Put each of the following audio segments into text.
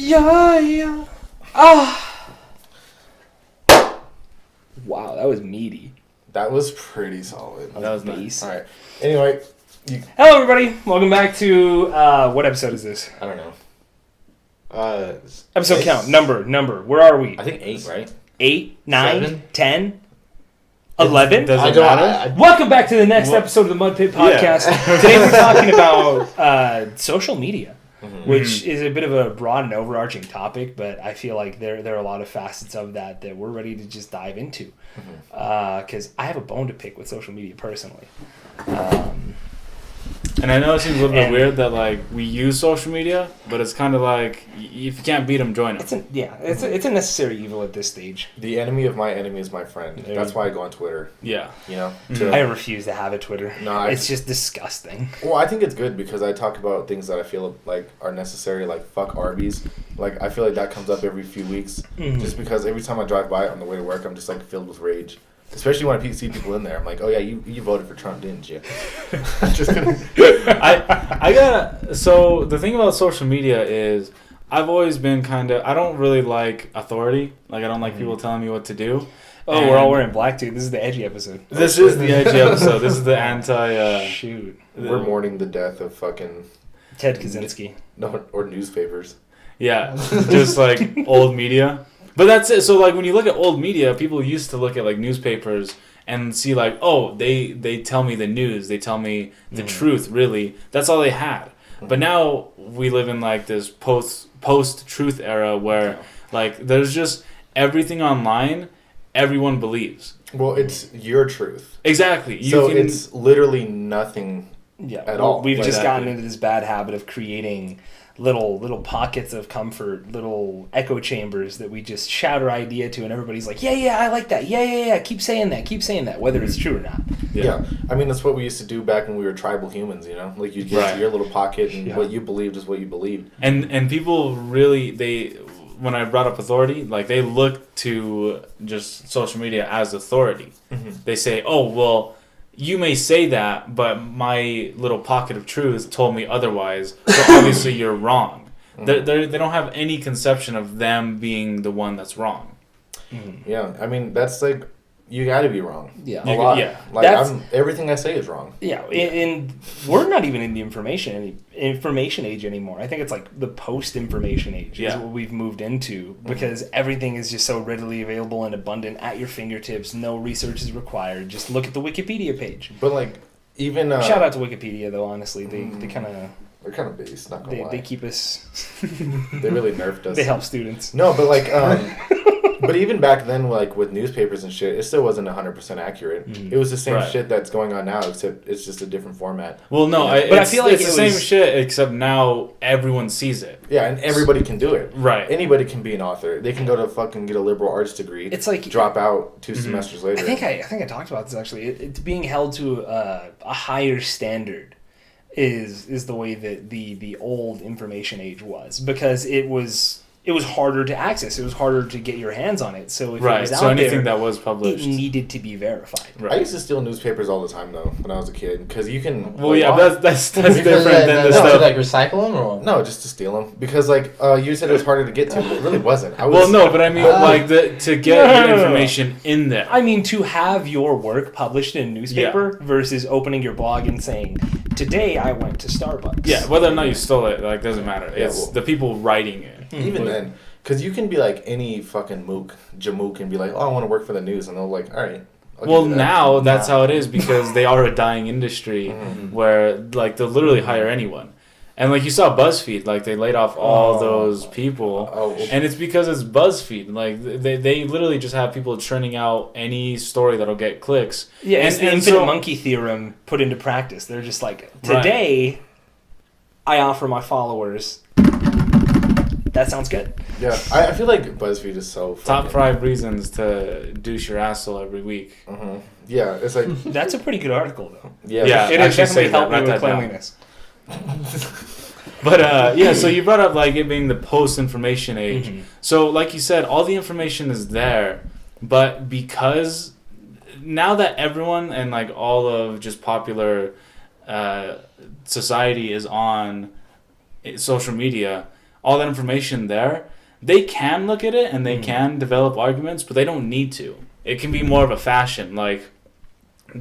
Yeah. Ah. Wow, that was meaty. That was pretty solid. That was nice. All right. Anyway. Hello, everybody. Welcome back to, what episode is this? I don't know. Episode count. Number. Where are we? I think 8, right? 8, 9, 7? 10, 11? Doesn't matter. Welcome back to the next episode of the Mudpit podcast. Yeah. Today we're talking about social media, which is a bit of a broad and overarching topic, but I feel like there are a lot of facets of that we're ready to just dive into. Because I have a bone to pick with social media personally. And I know it seems a little bit weird that like we use social media, but it's kind of like if you can't beat them, join them. It's a necessary evil at this stage. The enemy of my enemy is my friend. That's why I go on Twitter. Yeah. You know? I refuse to have a Twitter. No, it's just disgusting. Well, I think it's good because I talk about things that I feel like are necessary, like fuck Arby's. Like I feel like that comes up every few weeks, just because every time I drive by it on the way to work, I'm just like filled with rage. Especially when I see people in there, I'm like, oh yeah, you voted for Trump, didn't you? Just kidding. So the thing about social media is, I've always been I don't really like authority. Like I don't like people telling me what to do. Oh, we're all wearing black too. This is the edgy episode. This is the edgy episode. This is the anti. Shoot. We're mourning the death of fucking Ted Kaczynski. No, or newspapers. Yeah, just like old media. But that's it. So like when you look at old media, people used to look at like newspapers and see like, oh, they tell me the news, they tell me the truth. Really, that's all they had. But now we live in like this post truth era where like there's just everything online, everyone believes. Well, it's your truth. Exactly. It's literally nothing at all. We've just gotten into this bad habit of creating little pockets of comfort, little echo chambers that we just shout our idea to, and everybody's like, yeah, I like that. Yeah, keep saying that, whether it's true or not. Yeah. I mean, that's what we used to do back when we were tribal humans, you know? Like, you'd get to your little pocket, and what you believed is what you believed. And people really, when I brought up authority, like, they look to just social media as authority. They say, oh, well, you may say that, but my little pocket of truth told me otherwise, so obviously you're wrong. They don't have any conception of them being the one that's wrong. Yeah, I mean, that's like, you gotta be wrong. Yeah. A lot. Yeah. Like, everything I say is wrong. Yeah, and we're not even in the information age anymore. I think it's like the post-information age is what we've moved into, because everything is just so readily available and abundant at your fingertips. No research is required. Just look at the Wikipedia page. But like, even shout out to Wikipedia though. Honestly, they kind of they're kind of based. Not gonna lie. They keep us. They really nerfed us. They help students. No, but like. But even back then, like with newspapers and shit, it still wasn't 100% accurate. It was the same shit that's going on now, except it's just a different format. Well, no, but I feel like it's the same shit, except now everyone sees it. Yeah, and everybody can do it. Right. Anybody can be an author. They can go to fucking get a liberal arts degree. It's like drop out 2 semesters later. I think I talked about this actually. It's being held to a higher standard. Is the way that the old information age was, because it was harder to access. It was harder to get your hands on it. So if it was out anything there, that was published, it needed to be verified. Right. I used to steal newspapers all the time though when I was a kid, because you can. Well, that's different than the stuff. To like recycle them or no, just to steal them, because like you said it was harder to get to, but it really wasn't. But I mean like to get your information in there. I mean, to have your work published in a newspaper versus opening your blog and saying, "Today I went to Starbucks." Yeah, whether or not you stole it, like doesn't matter. It's the people writing it. Even then, because you can be like any fucking jamook and be like, oh, I want to work for the news, and they'll like, all right. Well, now that's how it is, because they are a dying industry where like they'll literally hire anyone. And like you saw BuzzFeed, like they laid off all those people, and it's because it's BuzzFeed. Like they literally just have people churning out any story that'll get clicks. Yeah, it's the infinite monkey theorem put into practice. They're just like, today, I offer my followers. That sounds good. Yeah, I feel like BuzzFeed is so Top 5 reasons to douche your asshole every week. Yeah, it's like that's a pretty good article though. Yeah, it definitely helped me with cleanliness. But so you brought up like it being the post-information age. So like you said, all the information is there, but because now that everyone and like all of just popular society is on social media, all that information there, they can look at it and they can develop arguments, but they don't need to. It can be more of a fashion, like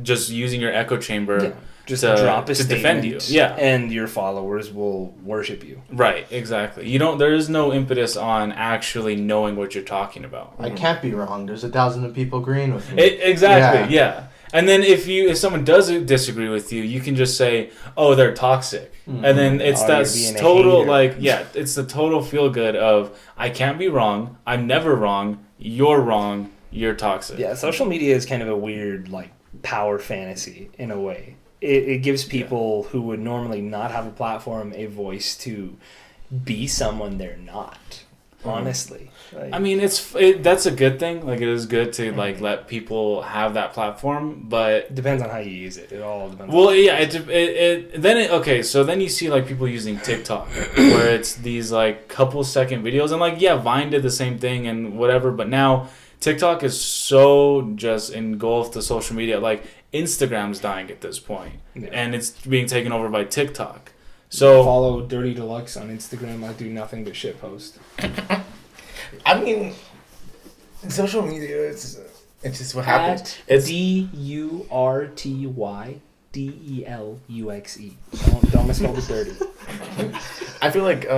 just using your echo chamber just drop a to defend you. Yeah. And your followers will worship you. Right, exactly. There is no impetus on actually knowing what you're talking about. I can't be wrong. There's 1,000 people agreeing with me. Exactly, yeah. And then if someone does disagree with you, you can just say, "Oh, they're toxic," and then it's that total it's the total feel good of I can't be wrong, I'm never wrong, you're wrong, you're toxic. Yeah, social media is kind of a weird like power fantasy in a way. It gives people who would normally not have a platform a voice to be someone they're not. Honestly, like, I mean, that's a good thing. Like, it is good to like let people have that platform, but it depends on how you use it. It all depends. Well, so then you see like people using TikTok, where it's these like couple second videos, and like Vine did the same thing and whatever, but now TikTok is so just engulfed to social media. Like Instagram's dying at this point, and it's being taken over by TikTok. So follow Dirty Deluxe on Instagram. I do nothing but shit post. I mean, social media, it's just what happens. It's DURTYDELUXE. Don't misspell the dirty. I feel like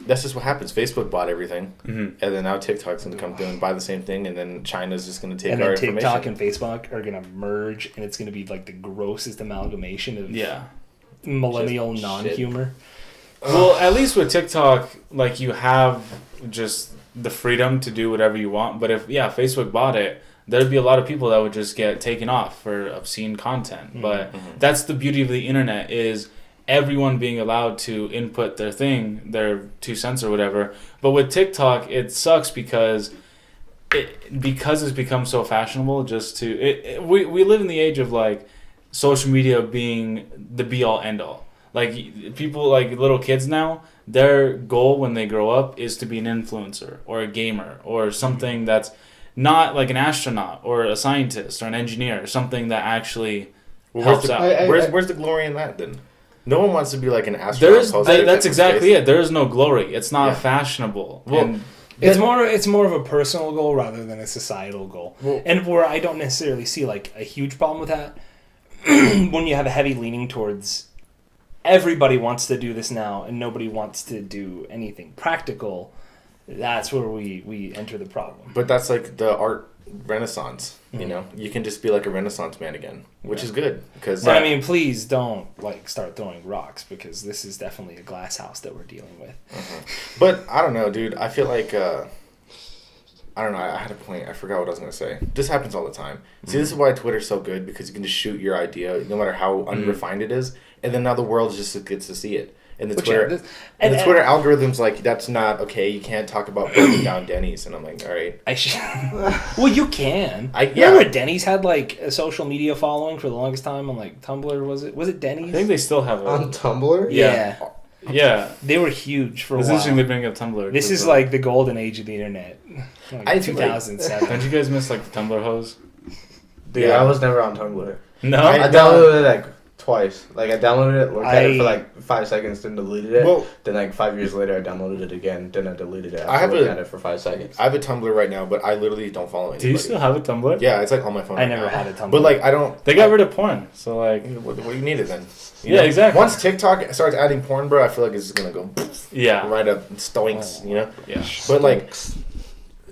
that's just what happens. Facebook bought everything, and then now TikTok's going to come through and buy the same thing, and then China's just going to take our information. And then TikTok and Facebook are going to merge, and it's going to be like the grossest amalgamation of millennial non-humor. Well, at least with TikTok, like you have just the freedom to do whatever you want. But if Facebook bought it, there'd be a lot of people that would just get taken off for obscene content. But that's the beauty of the internet, is everyone being allowed to input their 2 cents or whatever. But with TikTok, it sucks because it's become so fashionable just to we live in the age of like social media being the be all end all. Like people, like little kids now, their goal when they grow up is to be an influencer or a gamer or something that's not like an astronaut or a scientist or an engineer, or something that actually helps out. Where's the glory in that then? No one wants to be like an astronaut. That's exactly it. There is no glory. It's not fashionable. Well, it's more of a personal goal rather than a societal goal. Well, and where I don't necessarily see like a huge problem with that, when you have a heavy leaning towards everybody wants to do this now and nobody wants to do anything practical, that's where we enter the problem. But that's like the art renaissance, you know? You can just be like a Renaissance man again, which is good. But I mean, please don't like start throwing rocks, because this is definitely a glass house that we're dealing with. But I don't know, dude. I feel like I don't know. I had a point. I forgot what I was going to say. This happens all the time. See, this is why Twitter's so good, because you can just shoot your idea, no matter how unrefined it is, and then now the world just gets to see it. And the Twitter algorithm's like, that's not okay. You can't talk about burning down Denny's. And I'm like, all right. Well, you can. Remember Denny's had like a social media following for the longest time on like Tumblr? Was it Denny's? I think they still have it on Tumblr. Yeah, they were huge for a while. It's interesting they bring up Tumblr. This is like the golden age of the internet, like 2007. Don't you guys miss like the Tumblr hose? Dude, I was never on Tumblr. No, I downloaded it like twice. Like I downloaded it, looked at it for like 5 seconds, then deleted it. Well, then like 5 years later, I downloaded it again. Then I deleted it. I looked at it for 5 seconds. I have a Tumblr right now, but I literally don't follow anybody. Do you still have a Tumblr? Yeah, it's like on my phone. I never had a Tumblr, but like I don't. They got rid of porn, so like, what do you need it then? Yeah, exactly. Once TikTok starts adding porn, bro, I feel like it's just gonna go. Right up stoinks, you know. Yeah. But like,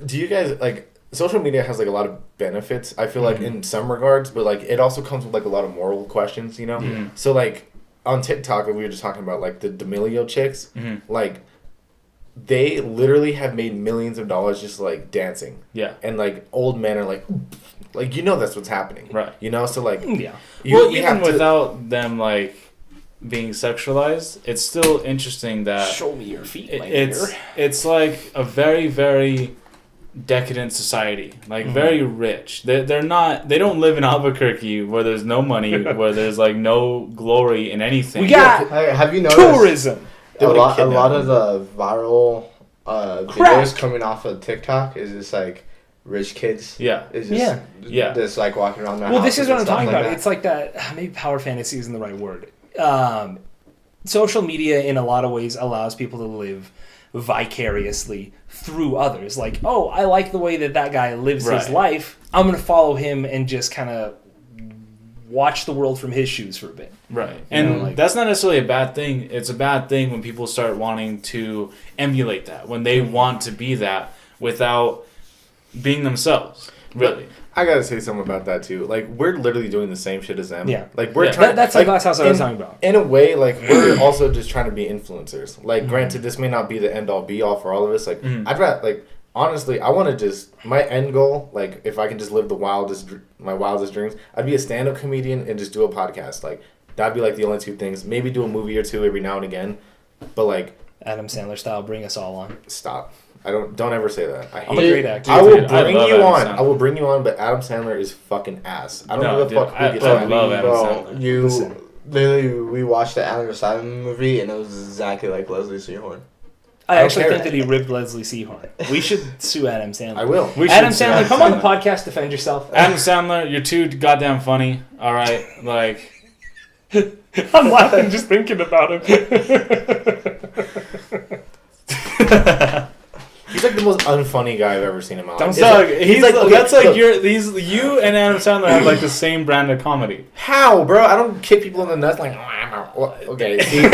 do you guys like? Social media has like a lot of benefits, I feel like, in some regards, but like it also comes with like a lot of moral questions, you know. So like on TikTok, like we were just talking about, like the D'Amelio chicks, like they literally have made millions of dollars just like dancing. Yeah. And like old men are like you know that's what's happening, right? You know, so like even without them like being sexualized, it's still interesting that show me your feet. It's like a very, very decadent society, like very rich. They don't live in Albuquerque where there's no money, where there's like no glory in anything. We got have you noticed tourism? A lot of the viral videos coming off of TikTok is just like rich kids. Just like walking around their houses. This is what I'm talking about. It's like that. Maybe power fantasy isn't the right word. Social media in a lot of ways allows people to live vicariously through others. Like, oh, I like the way that guy lives his life. I'm going to follow him and just kind of watch the world from his shoes for a bit. Right. And that's not necessarily a bad thing. It's a bad thing when people start wanting to emulate that, when they want to be that without being themselves. Really. But I gotta say something about that too. Like, we're literally doing the same shit as them. Yeah. Like, we're trying. That's like, the glass house I was talking about. In a way, like, we're also just trying to be influencers. Like, granted, this may not be the end all be all for all of us. Like, I'd rather, like, honestly, I want to just, my end goal, like, if I can just live my wildest dreams, I'd be a stand-up comedian and just do a podcast. Like, that'd be, like, the only two things. Maybe do a movie or two every now and again. But, like, Adam Sandler style, bring us all on. Stop. Don't ever say that. I'm a great actor. I will bring you on. I will bring you on, but Adam Sandler is fucking ass. I don't give a fuck who gets on. I love Adam Sandler. Literally, we watched the Adam Sandler movie, and it was exactly like Leslie Sehorn. I actually think that he ripped Leslie Sehorn. We should sue Adam Sandler. I will. Adam Sandler, come on the podcast, defend yourself. Adam Sandler, you're too goddamn funny. All right, like. I'm laughing just thinking about him. He's like the most unfunny guy I've ever seen in my life. You and Adam Sandler have like the same brand of comedy. How, bro? I don't kick people in the nuts like. Okay. See, okay.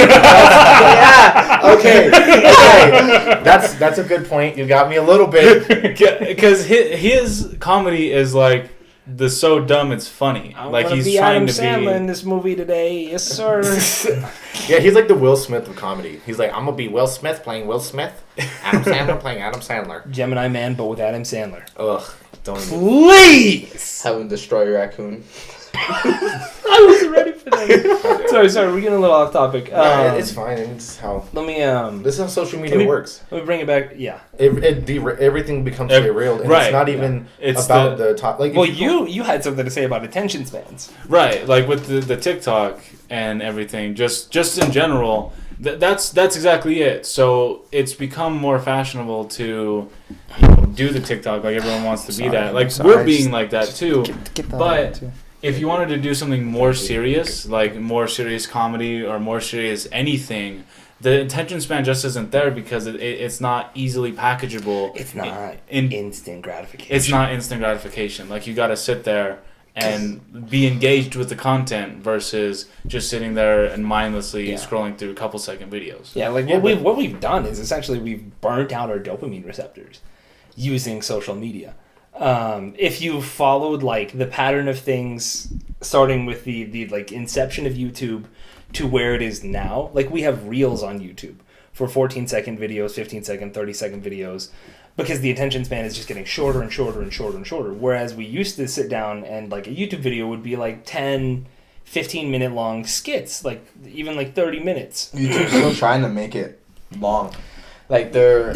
That's a good point. You got me a little bit because his comedy is like the so dumb it's funny. Like he's be trying Adam to Sandler be in this movie today, yes sir. Yeah, he's like the Will Smith of comedy. He's like, I'm gonna be Will Smith playing Will Smith, Adam Sandler playing Adam Sandler. Gemini Man, but with Adam Sandler. Ugh, don't. Please have him destroy your raccoon. I wasn't ready for that. sorry, we're getting a little off topic. It's fine. It's how. Let me. This is how social media works. Let me bring it back. Yeah. Everything becomes derailed, and it's not even about the top. Like, well, you had something to say about attention spans, right? Like with the TikTok and everything. Just in general. That's exactly it. So it's become more fashionable to do the TikTok. Like everyone wants to be that. Like we're being like that too. But if you wanted to do something more serious, like more serious comedy or more serious anything, the attention span just isn't there because it's not easily packageable. It's not instant gratification. It's not instant gratification. Like you got to sit there and be engaged with the content versus just sitting there and mindlessly scrolling through a couple second videos. Yeah, like what we've done is essentially we've burnt out our dopamine receptors using social media. If you followed like the pattern of things starting with the like inception of YouTube to where it is now, like we have reels on YouTube for 14-second videos, 15-second, 30-second videos, because the attention span is just getting shorter and shorter and shorter and shorter. Whereas we used to sit down and like a YouTube video would be like 10, 15-minute long skits, like even like 30 minutes. YouTube's still trying to make it long. Like their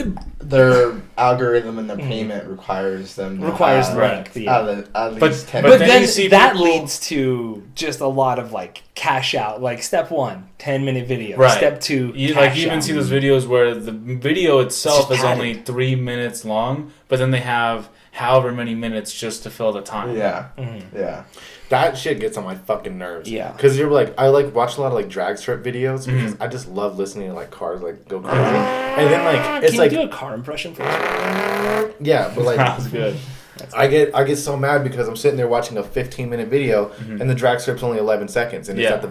algorithm and their payment requires them to length, at least 10. But then that leads to just a lot of like cash out. Like step 1, 10-minute video. Right. Step 2, you even see those videos where the video itself is only 3 minutes long, but then they have however many minutes just to fill the time. Yeah. Mm-hmm. Yeah. That shit gets on my fucking nerves. Yeah. Because you're like, I like watch a lot of like drag strip videos because I just love listening to like cars like go crazy. And then like it's Can you do a car impression for us? Yeah, but like That's good. I get so mad because I'm sitting there watching a 15-minute video and the drag strip's only 11 seconds and it's at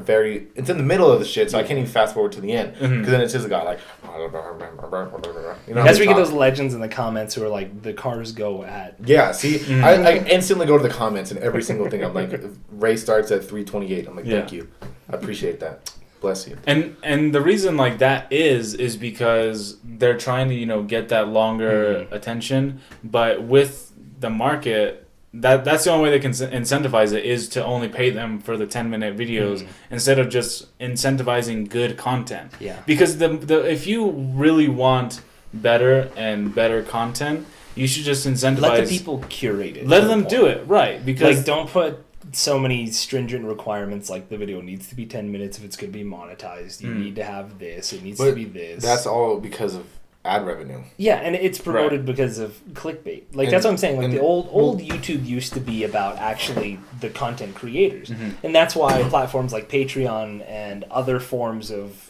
it's in the middle of the shit, so I can't even fast forward to the end because then it's just a guy like, you know, that's where you get those legends in the comments who are like, the cars go at. Yeah, see, I instantly go to the comments and every single thing. I'm like, Ray starts at 3:28. I'm like, thank you, I appreciate that. Bless you. And the reason like that is because they're trying to get that longer attention, but with the market, that's the only way they can incentivize it is to only pay them for the 10-minute videos instead of just incentivizing good content. Yeah. Because the if you really want better and better content, you should just incentivize. Let the people curate it. Let them do it, right? Because like don't put so many stringent requirements like the video needs to be 10 minutes if it's going to be monetized. You need to have this. It needs to be this. That's all because of ad revenue. Yeah, and it's promoted because of clickbait. Like that's what I'm saying. Like the old YouTube used to be about actually the content creators, and that's why platforms like Patreon and other forms of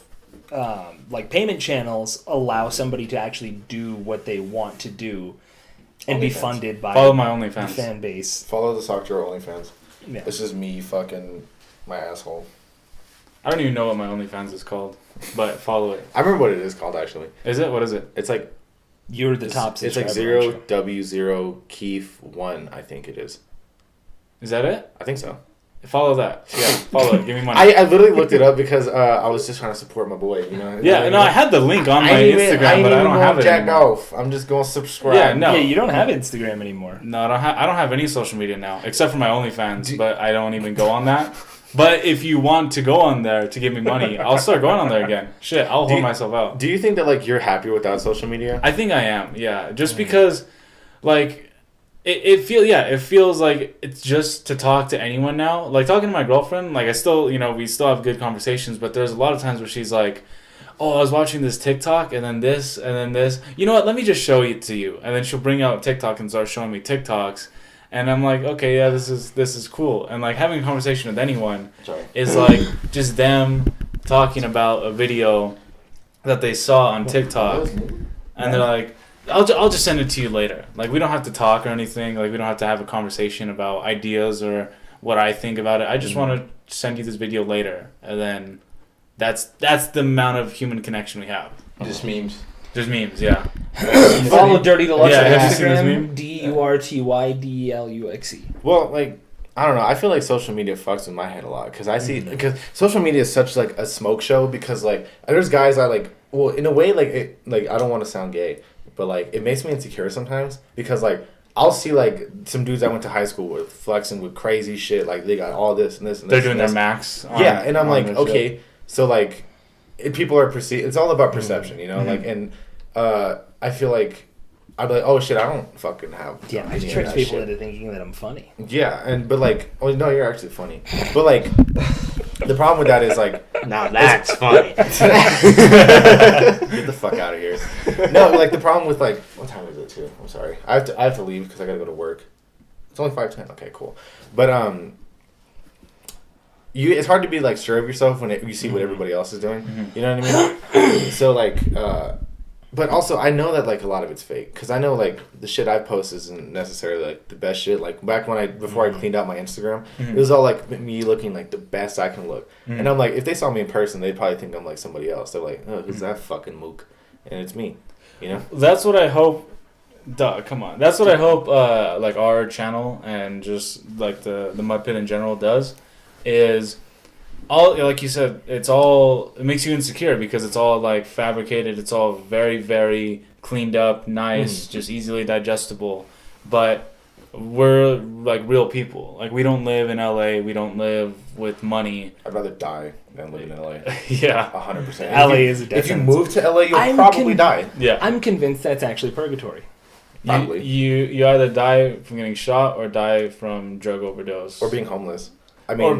like payment channels allow somebody to actually do what they want to do and be funded by follow my OnlyFans the fan base. Follow the Sock Drawer OnlyFans. Yeah. It's just me fucking my asshole. I don't even know what my OnlyFans is called, but follow it. I remember what it is called actually. Is it? What is it? It's like you're the top subscriber. It's like 0W0 Keith 1, I think it is. Is that it? I think so. Follow that. Yeah, follow it. Give me money. I literally looked it up because I was just trying to support my boy, you know? Yeah, no, I had the link on my Instagram, but I don't have it jack anymore. off. I'm just going to subscribe. Yeah, no. Yeah, you don't have Instagram anymore. No, I don't have any social media now, except for my OnlyFans, but I don't even go on that. But if you want to go on there to give me money, I'll start going on there again. Shit, I'll hold myself out. Do you think that, like, you're happier without social media? I think I am, yeah. Just because, like... It feels like it's just to talk to anyone now. Like, talking to my girlfriend, like, I still, we still have good conversations, but there's a lot of times where she's like, oh, I was watching this TikTok, and then this, and then this. You know what, let me just show it to you. And then she'll bring out TikTok and start showing me TikToks. And I'm like, okay, yeah, this is cool. And, like, having a conversation with anyone is, like, just them talking about a video that they saw on TikTok. And they're like... I'll just send it to you later. Like, we don't have to talk or anything. Like, we don't have to have a conversation about ideas or what I think about it. I just want to send you this video later, and then that's the amount of human connection we have. Just memes. Just memes, yeah. Follow Dirty Deluxe on have you seen this Instagram. meme? DURTYDELUXE. Well, like, I don't know. I feel like social media fucks with my head a lot because I see because social media is such like a smoke show because like there's guys I like. Well, in a way, like I don't want to sound gay. But, like, it makes me insecure sometimes because, like, I'll see, like, some dudes I went to high school with flexing with crazy shit. Like, they got all this and this and this. They're doing their max. Yeah, and I'm like, okay. So, like, people are perceived. It's all about perception, you know? Mm-hmm. Like, and I feel like I'd be like, oh, shit, I don't fucking have. Yeah, I trick people into thinking that I'm funny. Yeah, but, like, oh, no, you're actually funny. But, like, the problem with that is, like... Now that's funny. Get the fuck out of here. No, like, the problem with, like... What time is it, too? I'm sorry. I have to leave because I gotta go to work. It's only 5:10. Okay, cool. But, it's hard to be, like, sure of yourself when you see what everybody else is doing. Mm-hmm. You know what I mean? So, like, but also, I know that, like, a lot of it's fake. Because I know, like, the shit I post isn't necessarily, like, the best shit. Like, back before I cleaned out my Instagram, it was all, like, me looking, like, the best I can look. And I'm like, if they saw me in person, they'd probably think I'm, like, somebody else. They're like, oh, who's that fucking mook? And it's me, you know? That's what I hope... come on. That's what I hope, like, our channel and just, like, the Mudpit in general does is... all, like you said, it makes you insecure because it's all like fabricated. It's all very, very cleaned up, nice, just easily digestible. But we're like real people. Like, we don't live in LA. We don't live with money. I'd rather die than live in LA. Yeah, 100%. LA is a death If you move to LA, you'll probably die. Yeah, I'm convinced that's actually purgatory. Probably. You either die from getting shot or die from drug overdose or being homeless. I mean, or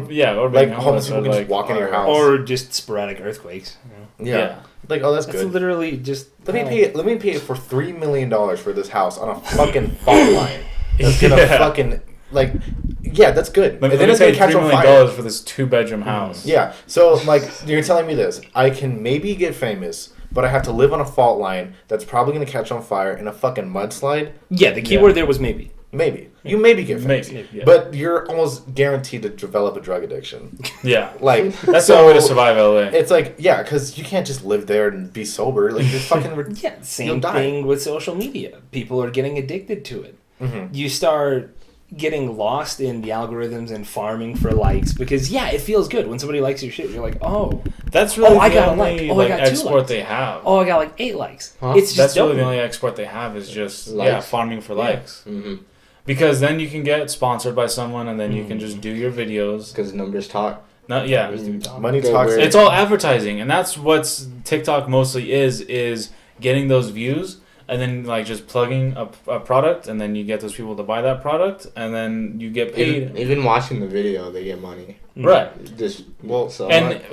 being like homeless people can just walk in your house, or just sporadic earthquakes. Yeah. Like, oh, that's good. That's literally just. Let me pay for $3 million for this house on a fucking fault line. That's gonna fucking like, yeah, that's good. And then it's gonna catch on fire for this 2-bedroom house. Yeah. So like, you're telling me this? I can maybe get famous, but I have to live on a fault line that's probably gonna catch on fire in a fucking mudslide. Yeah, the key word there was maybe. Maybe. You maybe get famous. Maybe, yeah. But you're almost guaranteed to develop a drug addiction. Yeah. Like, that's the only way to survive LA. It's like, yeah, because you can't just live there and be sober. Like, you're fucking... Yeah, same thing with social media. People are getting addicted to it. Mm-hmm. You start getting lost in the algorithms and farming for likes because, yeah, it feels good. When somebody likes your shit, you're like, oh. That's really I the got only a like. I got 2 export likes. they have. Oh, I got like 8 likes. Huh? It's just That's really dopamine. the only export they have is just, likes. farming for likes. Mm-hmm. Because then you can get sponsored by someone, and then you can just do your videos. Because numbers talk. Money talks. It's all advertising, and that's what TikTok mostly is getting those views, and then like just plugging a product, and then you get those people to buy that product, and then you get paid. Even watching the video, they get money. Right.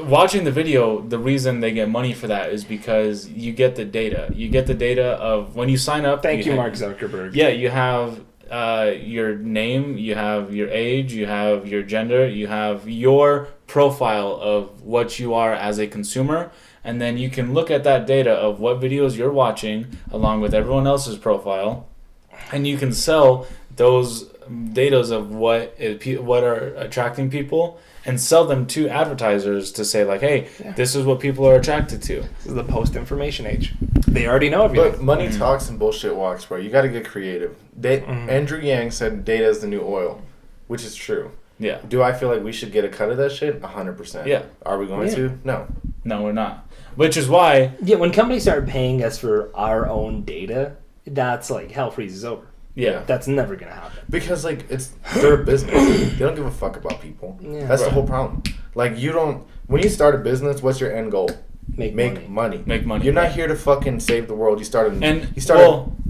Watching the video, the reason they get money for that is because you get the data. You get the data of when you sign up. Thank you, Mark Zuckerberg. Yeah, you have your name, you have your age, you have your gender, you have your profile of what you are as a consumer, and then you can look at that data of what videos you're watching along with everyone else's profile, and you can sell those datas of what are attracting people and sell them to advertisers to say like, hey, this is what people are attracted to. This is the post-information age. They already know everything. But money talks and bullshit walks, bro. You got to get creative. Andrew Yang said data is the new oil, which is true. Yeah. Do I feel like we should get a cut of that shit? 100%. Yeah. Are we going to? No. No, we're not. Which is why... Yeah, when companies start paying us for our own data, that's like hell freezes over. Yeah. That's never going to happen. Because, like, they're a business. They don't give a fuck about people. Yeah. That's the whole problem. Like, when you start a business, what's your end goal? Make money. Make money. You're not here to fucking save the world. You start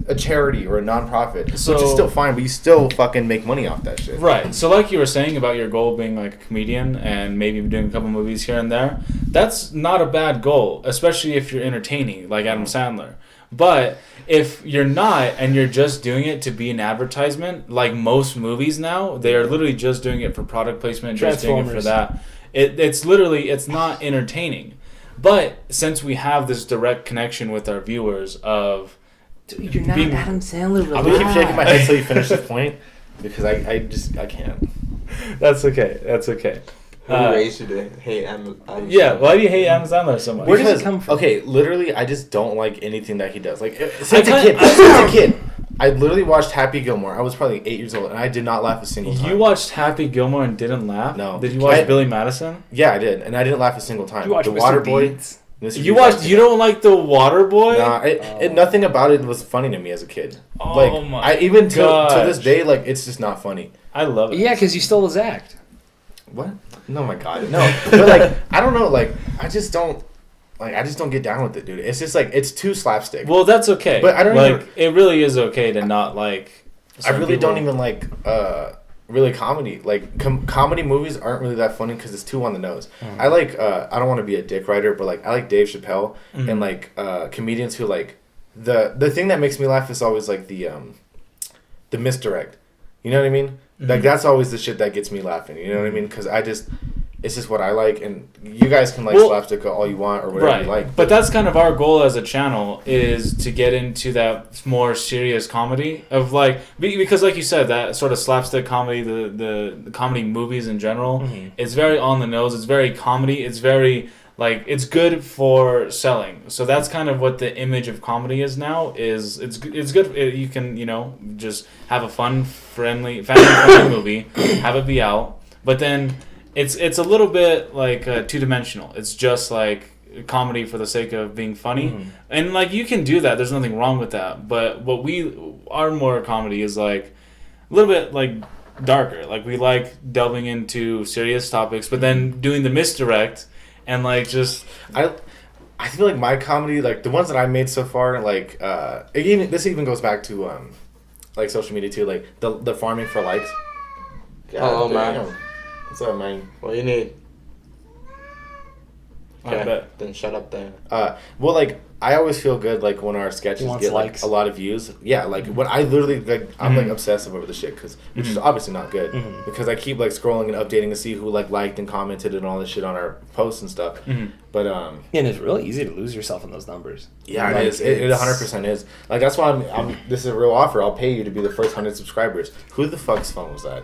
a charity or a nonprofit, which is still fine, but you still fucking make money off that shit. Right. So like you were saying about your goal being like a comedian and maybe doing a couple movies here and there, that's not a bad goal, especially if you're entertaining, like Adam Sandler. But if you're not and you're just doing it to be an advertisement, like most movies now, they are literally just doing it for product placement, just doing it for that. It's not entertaining. But since we have this direct connection with our viewers of... Dude, you're not Adam Sandler. I'm going to keep shaking my head until you finish this point because I can't. That's okay. Who raised you to hate Adam Sandler? Yeah, why do you hate Adam Sandler so much? Where does it come from? Okay, literally, I just don't like anything that he does. Like, since a kid, I literally watched Happy Gilmore. I was probably 8 years old, and I did not laugh a single time. You watched Happy Gilmore and didn't laugh? No. Did you watch Billy Madison? Yeah, I did, and I didn't laugh a single time. You watched The Mr. Waterboy. Deeds? You don't like The Waterboy? Nah, nothing about it was funny to me as a kid. Oh like, my even to this day, like, it's just not funny. I love it. Yeah, because you stole his act. What? No, my God, no. But like, I don't know. Like, I just don't get down with it, dude. It's just like it's too slapstick. Well, that's okay. But I don't like. It really is okay to not like. I really don't even like really comedy. Like comedy movies aren't really that funny because it's too on the nose. Mm-hmm. I like I don't want to be a dick writer, but like I like Dave Chappelle and like comedians who like the thing that makes me laugh is always like the misdirect. You know what I mean? Like, that's always the shit that gets me laughing. You know what I mean? Because it's just what I like. And you guys can like slapstick all you want or whatever you like. But that's kind of our goal as a channel is to get into that more serious comedy of like, because like you said, that sort of slapstick comedy, the comedy movies in general, it's very on the nose. It's very comedy. It's very like, it's good for selling. So that's kind of what the image of comedy is now. It's good. You can, just have a fun, family friendly movie, have it be out. But then it's a little bit like two-dimensional. It's just like comedy for the sake of being funny. And like, you can do that. There's nothing wrong with that. But our more comedy is like a little bit like darker. Like, we like delving into serious topics, but then doing the misdirect. And like, just I feel like my comedy, like the ones that I made so far, like this even goes back to like social media too, like the farming for likes. Oh man, what's up, man? What do you need? Okay, I bet. Then shut up there. Well, like I always feel good like when our sketches get like a lot of views. Yeah, like when I literally like I'm like obsessive over the shit which is obviously not good because I keep like scrolling and updating to see who like liked and commented and all this shit on our posts and stuff. But and it's really easy to lose yourself in those numbers. Yeah, it is. It 100% is. Like that's why I'm. This is a real offer. I'll pay you to be the first 100 subscribers. Who the fuck's phone was that?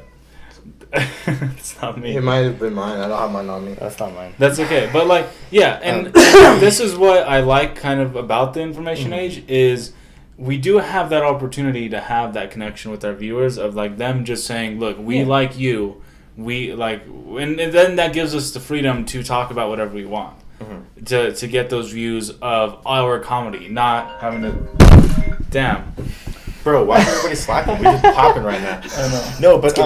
It's not me. It might have been mine. I don't have mine on me. That's not mine. That's okay. But like, yeah, and this is what I like kind of about the information age is we do have that opportunity to have that connection with our viewers of like them just saying, look, we like you. We like, and then that gives us the freedom to talk about whatever we want. To get those views of our comedy, not having to, damn. Bro, why is everybody slacking? We're just popping right now. I know. No, but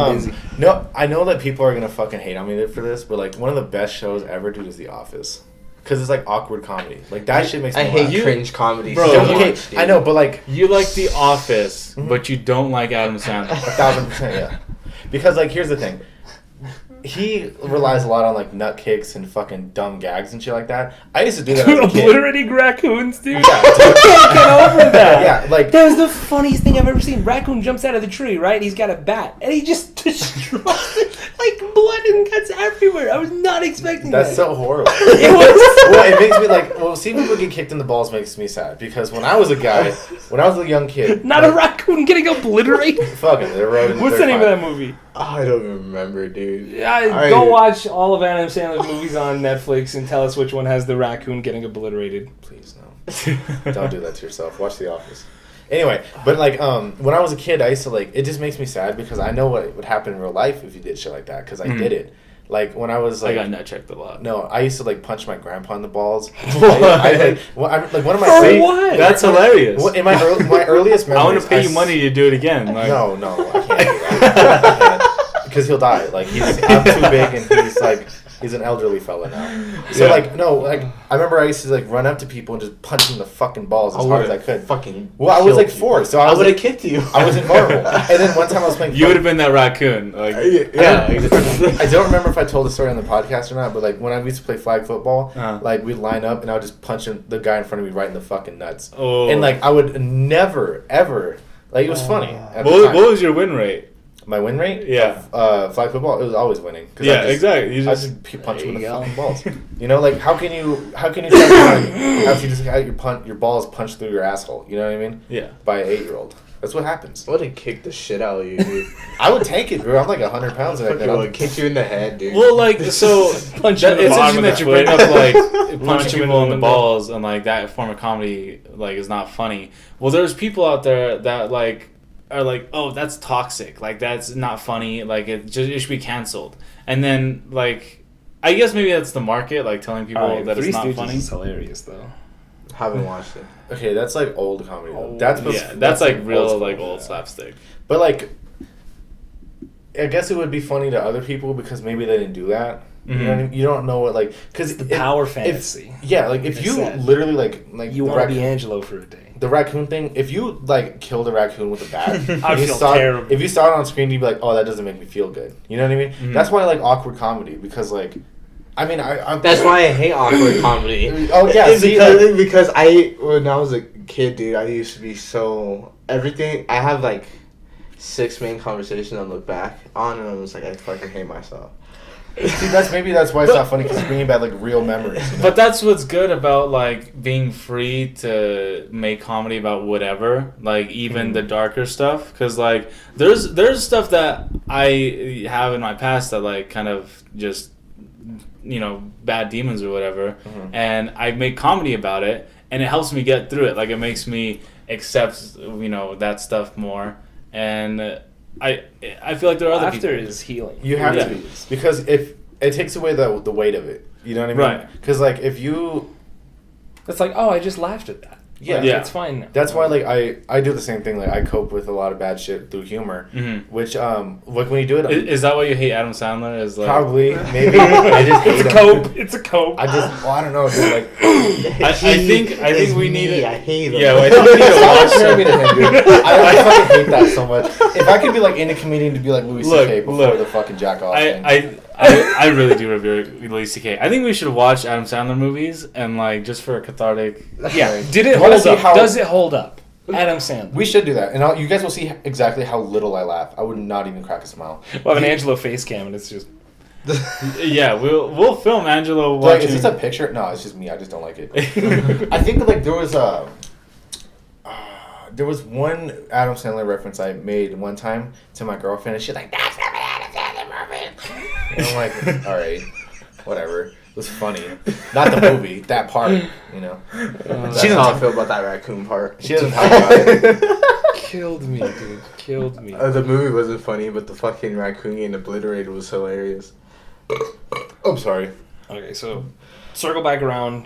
no, I know that people are gonna fucking hate on me for this, but like one of the best shows ever, dude, is The Office, because it's like awkward comedy. Like that shit makes me laugh. I hate cringe comedy. Bro, so much, I know, but like you like The Office, but you don't like Adam Sandler. 1,000%, yeah. Because like here's the thing. he relies a lot on like nut kicks and fucking dumb gags and shit like that. I used to do that as a kid. Obliterating raccoons, dude. Yeah, I can't get over that. Yeah, like that was the funniest thing I've ever seen. Raccoon jumps out of the tree, right? He's got a bat, and he just destroys it. Like blood and guts everywhere. I was not expecting that. That's so horrible. It was. Well, it makes me like. Well, seeing people get kicked in the balls makes me sad because when I was a guy, when I was a young kid, not a raccoon getting obliterated. Fucking, they're rodents. What's the name of that movie? I don't remember, dude. Go watch all of Adam Sandler's movies on Netflix and tell us which one has the raccoon getting obliterated. Please no. Don't do that to yourself. Watch The Office. Anyway, but like when I was a kid, I used to like. It just makes me sad because I know what would happen in real life if you did shit like that because I did it. Like when I was like, I got nut checked a lot. No, I used to like punch my grandpa in the balls. Like one of my what? That's hilarious. In my earliest memories, I want to pay you money to do it again. Like. No, I can't do that because he'll die. Like I'm too big and he's an elderly fella now. So I remember I used to like run up to people and just punch them in the fucking balls as hard as I could. I was like 4, so I would have kicked you. I was invulnerable. And then one time I was playing. You would have been that raccoon. Like, I don't remember if I told the story on the podcast or not, but like when I used to play flag football, like we'd line up and I would just punch the guy in front of me right in the fucking nuts. Oh. And like I would never ever like it was funny. What was your win rate? My win rate? Yeah. Flag football, it was always winning. Yeah, exactly. I just punch him in the fucking balls. You know, like how can you try to win after you just got your balls punched through your asshole? You know what I mean? Yeah. By an 8-year-old. That's what happens. I would have kicked the shit out of you, dude. I would take it, bro. I'm like 100 pounds. I would kick you in the head, dude. Well, like, so it's interesting that you bring up like punching people in the balls and like that form of comedy like is not funny. Well, there's people out there that like are like, oh, that's toxic. Like that's not funny. Like it should be canceled. And then like, I guess maybe that's the market, like telling people that it's not funny. It's hilarious though. Haven't watched it. Okay, that's like old comedy though. That's like real like old slapstick. But like, I guess it would be funny to other people because maybe they didn't do that. You know what I mean? You don't know what like because the power fantasy. If you literally like you want to be Angelo for a day. The raccoon thing. If you like killed a raccoon with a bat, I'd feel terrible. If you saw it on screen, you'd be like, "Oh, that doesn't make me feel good." You know what I mean? Mm-hmm. That's why I like awkward comedy because like. I mean, that's why I hate awkward comedy. Oh yeah, because when I was a kid, dude, I used to be so everything. I have like 6 main conversations I look back on, and I'm just like, I fucking hate myself. See, that's why it's not funny because it's bringing back like real memories. You know? But that's what's good about like being free to make comedy about whatever, like even the darker stuff. Because like there's stuff that I have in my past that like kind of just. Bad demons or whatever, and I make comedy about it, and it helps me get through it. Like it makes me accept, that stuff more, and I feel like there are other people. Laughter is healing. You have to be because if it takes away the weight of it, you know what I mean? Right. Because like if you, it's like I just laughed at that. Yeah, it's fine now. That's why, like, I do the same thing. Like, I cope with a lot of bad shit through humor, which, like, when you do it... Is that why you hate Adam Sandler? Is like... Probably, maybe. I just hate him. It's a cope. I don't know, dude, like... I think we need it. I hate him. Yeah, I think we need to watch it. I fucking hate that so much. If I could be, like, in a comedian to be like Louis C.K. before the fucking jack-off thing. I really do revere Louis C.K. I think we should watch Adam Sandler movies and like just for a cathartic. Yeah, did it hold up? Does it hold up? Adam Sandler. We should do that, and you guys will see exactly how little I laugh. I would not even crack a smile. We'll have an Angelo face cam, and it's just. Yeah, we'll film Angelo watching. Like, is this a picture? No, it's just me. I just don't like it. I think like there was one Adam Sandler reference I made one time to my girlfriend, and she's like, "That's not an Adam Sandler movie." And I'm like, all right, whatever. It was funny. Not the movie, that part, She doesn't know how I feel about that raccoon part. She doesn't talk about it. Killed me, dude. Killed me. The movie wasn't funny, but the fucking raccoon getting obliterated was hilarious. I'm sorry. Okay, so circle back around.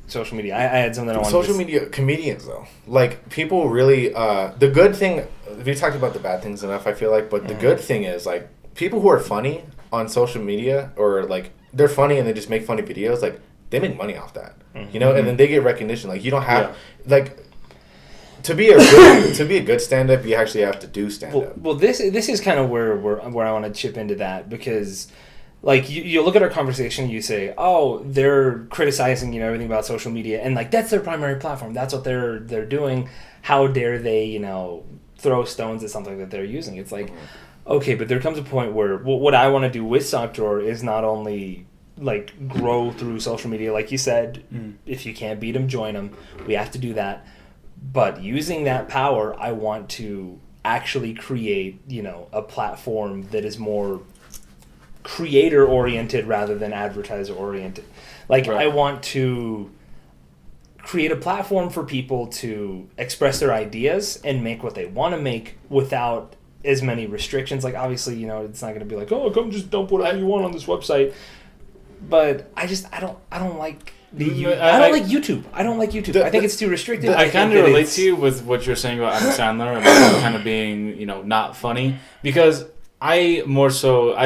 Social media. I had something I wanted Social media comedians, though. Like, people really... the good thing... We talked about the bad things enough, I feel like, but the good thing is, like, people who are funny on social media, or, like, they're funny and they just make funny videos, like, they make money off that. And then they get recognition. Like, you don't have... Like, to be a good stand-up, you actually have to do stand-up. Well, this is kind of where I want to chip into that, because like you look at our conversation, you say, oh, they're criticizing everything about social media, and like that's their primary platform, that's what they're doing. How dare they throw stones at something that they're using? It's like, okay, but there comes a point where what I want to do with Sock Drawer is not only like grow through social media, like you said, if you can't beat them, join them. We have to do that. But using that power, I want to actually create, a platform that is more creator-oriented rather than advertiser-oriented. Like, right. I want to create a platform for people to express their ideas and make what they want to make without as many restrictions. Like, obviously, it's not going to be like, oh, come just dump whatever you want on this website. But I don't like... I don't like YouTube. I don't like YouTube. I think it's too restrictive. I kind of relate to you with what you're saying about Adam Sandler about kind of being, not funny. Because I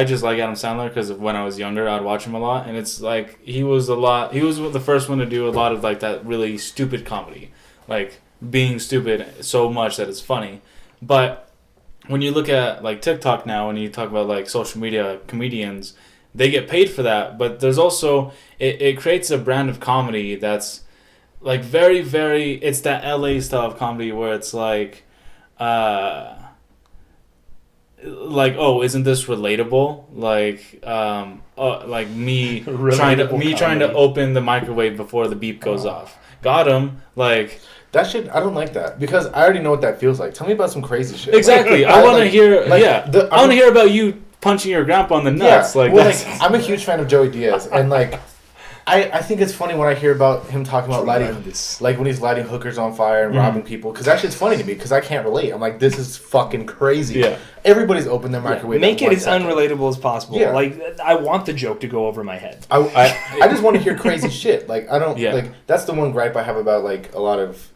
just like Adam Sandler because when I was younger, I'd watch him a lot. And it's like, he was the first one to do a lot of like that really stupid comedy. Like being stupid so much that it's funny. But when you look at like TikTok now, and you talk about like social media comedians, they get paid for that, but there's also it creates a brand of comedy that's like very, very, it's that LA style of comedy where it's like oh, isn't this relatable? Like me trying to open the microwave before the beep goes off. Got him. Like that shit, I don't like that because I already know what that feels like. Tell me about some crazy shit. Exactly. I want to hear. I want to hear about you punching your grandpa on the nuts. Yeah. I'm a huge fan of Joey Diaz, and like, I think it's funny when I hear about him talking about when he's lighting hookers on fire and robbing people, because that shit's funny to me because I can't relate. I'm like, this is fucking crazy. Yeah. Everybody's opened their microwave. Make it as unrelatable as possible. Yeah. Like, I want the joke to go over my head. I just want to hear crazy shit. Like, I don't like, that's the one gripe I have about like a lot of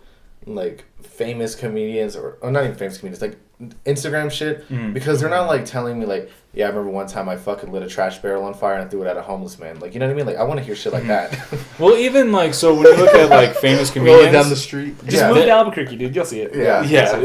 like famous comedians or not even famous comedians, like Instagram shit, because they're not like telling me like, yeah, I remember one time I fucking lit a trash barrel on fire and I threw it at a homeless man. Like, you know what I mean? Like, I want to hear shit like that. Well, even like, so when you look at like famous comedians rolling down the street, just move to Albuquerque, dude. You'll see it. Yeah.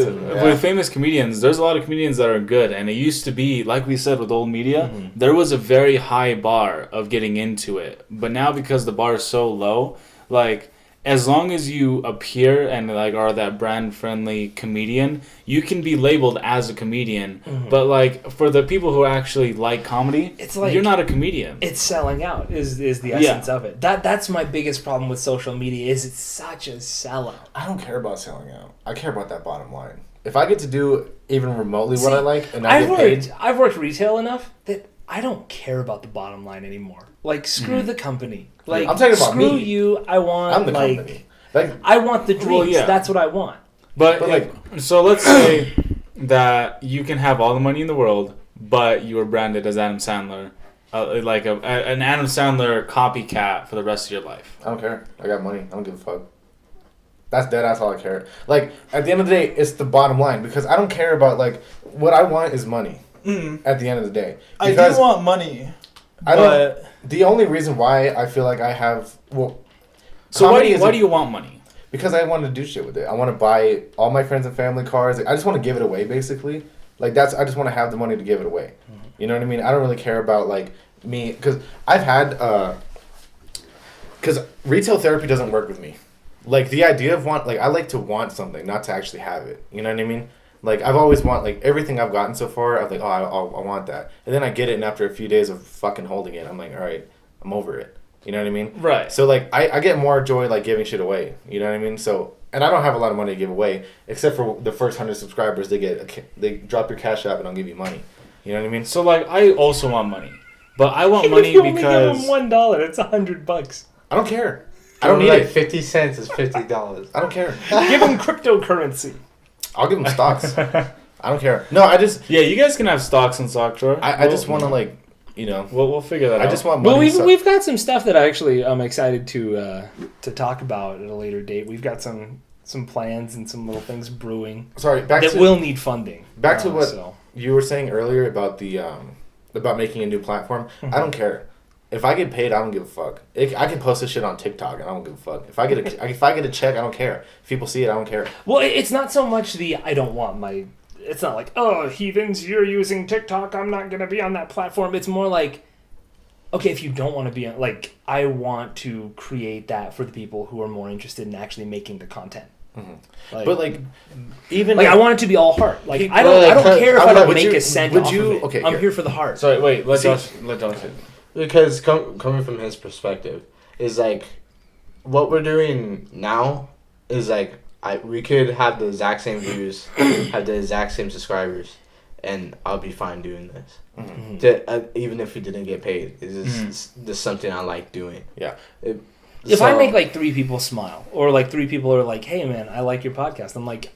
With famous comedians, there's a lot of comedians that are good, and it used to be, like we said, with old media, there was a very high bar of getting into it. But now, because the bar is so low, like, as long as you appear and like are that brand friendly comedian, you can be labeled as a comedian. But like for the people who actually like comedy, it's like, you're not a comedian. It's selling out is the essence of it. That's my biggest problem with social media, is it's such a sellout. I don't care about selling out. I care about that bottom line. If I get to do even remotely what I like and I get paid, I've worked retail enough that I don't care about the bottom line anymore. Like, screw the company. Like, I'm talking about screw you. I'm the company. Like, I want the dreams. Well, yeah. That's what I want. But like, so let's say that you can have all the money in the world, but you were branded as Adam Sandler, like an Adam Sandler copycat for the rest of your life. I don't care. I got money. I don't give a fuck. That's dead. That's all I care. Like, at the end of the day, it's the bottom line, because I don't care about, like, what I want is money. At the end of the day, because I do want money. The only reason why I feel like I have so why do you want money? Because I want to do shit with it. I want to buy all my friends and family cars. I just want to give it away, basically. Like, I just want to have the money to give it away. You know what I mean? I don't really care about like me, because I've had because retail therapy doesn't work with me. Like, the idea of I like to want something, not to actually have it. You know what I mean? Like, I've always like, everything I've gotten so far, I'm like, oh, I want that. And then I get it, and after a few days of fucking holding it, I'm like, all right, I'm over it. You know what I mean? Right. So, like, I get more joy, like, giving shit away. You know what I mean? So, and I don't have a lot of money to give away, except for the first 100 subscribers, they drop your cash app and I'll give you money. You know what I mean? So, like, I also want money. But I want money because... If you only give them $1, it's $100. I don't care. I don't need like it. 50 cents is $50. I don't care. Give them cryptocurrency. I'll give them stocks. I don't care. No, I just... Yeah, you guys can have stocks on Sock Drawer. I just want to, like, you know... We'll figure that out. I just want money. Well, we've got some stuff that I'm excited to talk about at a later date. We've got some plans and some little things brewing. Sorry, will need funding. Back to what you were saying earlier about the about making a new platform. I don't care. if I get paid, I don't give a fuck. I can post this shit on TikTok, and I don't give a fuck. If I get a check, I don't care. If people see it, I don't care. Well, it's not so much I don't want my. It's not like, oh, heathens, you're using TikTok, I'm not gonna be on that platform. It's more like, okay, if you don't want to be on, like, I want to create that for the people who are more interested in actually making the content. Mm-hmm. But like, even I want it to be all heart. Like, I don't care if I don't make a cent off of it. Okay, I'm here for the heart. Sorry, wait. Let Josh. Because coming from his perspective, is like, what we're doing now is like, we could have the exact same views, have the exact same subscribers, and I'll be fine doing this. Mm-hmm. Even if we didn't get paid, it's just something I like doing. Yeah. If I make like 3 people smile, or like 3 people are like, "Hey man, I like your podcast," I'm like,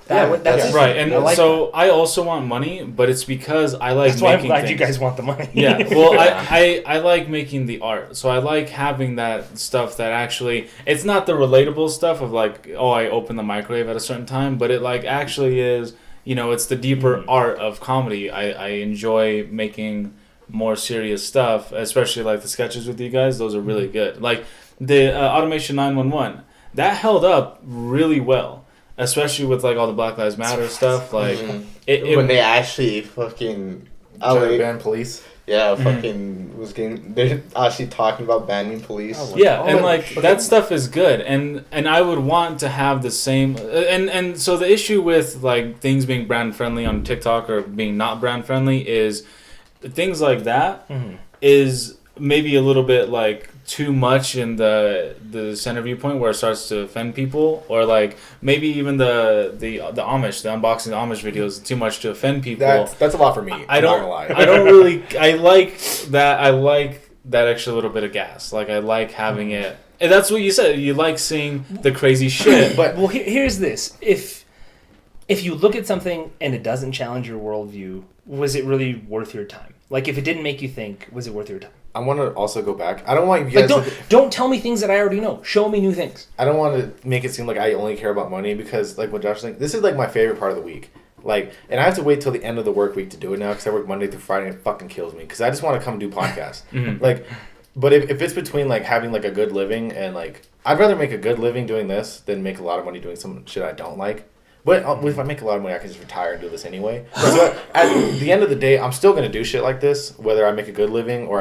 that's right. And I also want money, but it's because I like. That's why I'm glad you guys want the money. Yeah. Well, I like making the art, so I like having that stuff that actually. It's not the relatable stuff of like, oh, I open the microwave at a certain time, but it like actually is. It's the deeper art of comedy. I enjoy making more serious stuff, especially like the sketches with you guys. Those are really good. Like the Automation 911, that held up really well, especially with like all the Black Lives Matter stuff. Like when they actually fucking ban police. Yeah, fucking they're actually talking about banning police. That stuff is good, and I would want to have the same, and so the issue with like things being brand friendly on TikTok or being not brand friendly is things like that is maybe a little bit like too much in the center viewpoint where it starts to offend people, or like maybe even the Amish, the unboxing Amish videos, too much to offend people. That's a lot for me. I don't really. I like that extra little bit of gas. Like I like having it. And that's what you said. You like seeing the crazy shit. But here's this: if you look at something and it doesn't challenge your worldview, was it really worth your time? Like if it didn't make you think, was it worth your time? I want to also go back. I don't want you guys don't tell me things that I already know. Show me new things. I don't want to make it seem like I only care about money, because like what Josh was saying, this is like my favorite part of the week. Like, and I have to wait till the end of the work week to do it now, because I work Monday through Friday and it fucking kills me, because I just want to come do podcasts. Like, but if it's between like having like a good living and like, I'd rather make a good living doing this than make a lot of money doing some shit I don't like. But if I make a lot of money, I can just retire and do this anyway. So at the end of the day, I'm still gonna do shit like this, whether I make a good living or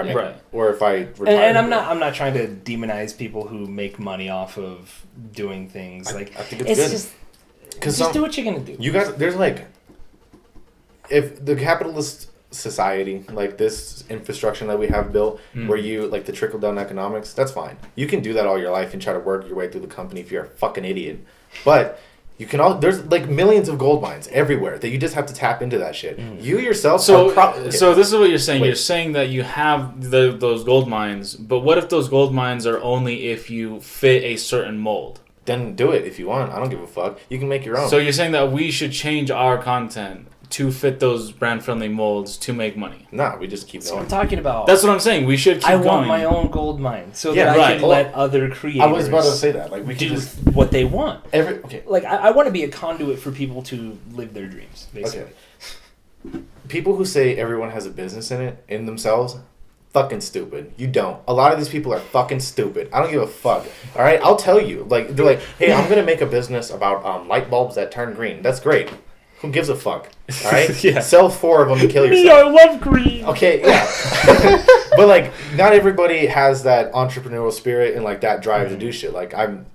or if I retire. And I'm not trying to demonize people who make money off of doing things. I think it's good. Just do what you're gonna do. You guys, there's like, if the capitalist society, like this infrastructure that we have built, where you like the trickle down economics, that's fine. You can do that all your life and try to work your way through the company if you're a fucking idiot, but. You can there's like millions of gold mines everywhere that you just have to tap into that shit. You yourself. So this is what you're saying. Wait. You're saying that you have those gold mines, but what if those gold mines are only if you fit a certain mold? Then do it if you want. I don't give a fuck. You can make your own. So you're saying that we should change our content to fit those brand-friendly molds to make money? Nah, we just keep going. I'm talking about. That's what I'm saying. We should keep going. I want my own gold mine so that I can let other creators. I was about to say that. Like we do can just what they want. Okay. Like I want to be a conduit for people to live their dreams. Basically. Okay. People who say everyone has a business in themselves. Fucking stupid. You don't. A lot of these people are fucking stupid. I don't give a fuck. All right, I'll tell you. Like they're like, hey, I'm gonna make a business about light bulbs that turn green. That's great. Who gives a fuck? All right? Yeah. Sell 4 of them and kill yourself. Yeah, I love green. Okay, yeah. But like, not everybody has that entrepreneurial spirit and like that drive to do shit. Like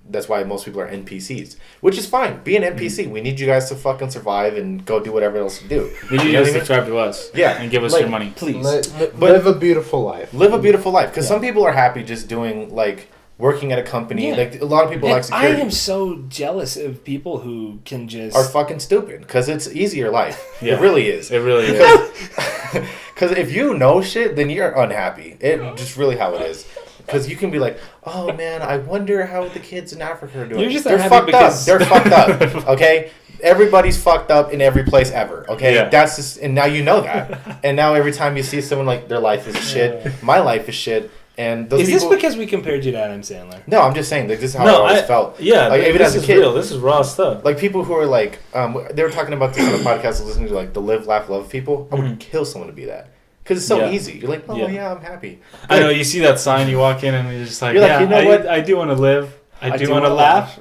that's why most people are NPCs, which is fine. Be an NPC. We need you guys to fucking survive and go do whatever else you do. We need you guys to subscribe to us. Yeah, and give us your money, please. Live a beautiful life. Live a beautiful life, because some people are happy just doing like. Working at a company, like a lot of people like security. I am so jealous of people who can just are fucking stupid because it's easier life. Yeah. It really is. It really is. Because if you know shit, then you're unhappy. It's just really how it is. Because you can be like, oh man, I wonder how the kids in Africa are doing. You're just They're fucked up. They're fucked up. Okay. Everybody's fucked up in every place ever. Okay, that's just, and now you know that. And now every time you see someone like their life is shit, my life is shit. And those this because we compared you to Adam Sandler? No, I'm just saying like this is how I always felt. Yeah, like even as a kid, real. This is raw stuff. Like people who are like, they were talking about this on the podcast, listening to like the live, laugh, love people. I would kill someone to be that. Because it's so Yeah. easy. You're like, oh Yeah. yeah, I'm happy. I know, you see that sign, you walk in and you're just like, You're like, yeah, you know what? I do want to live. I do want to laugh.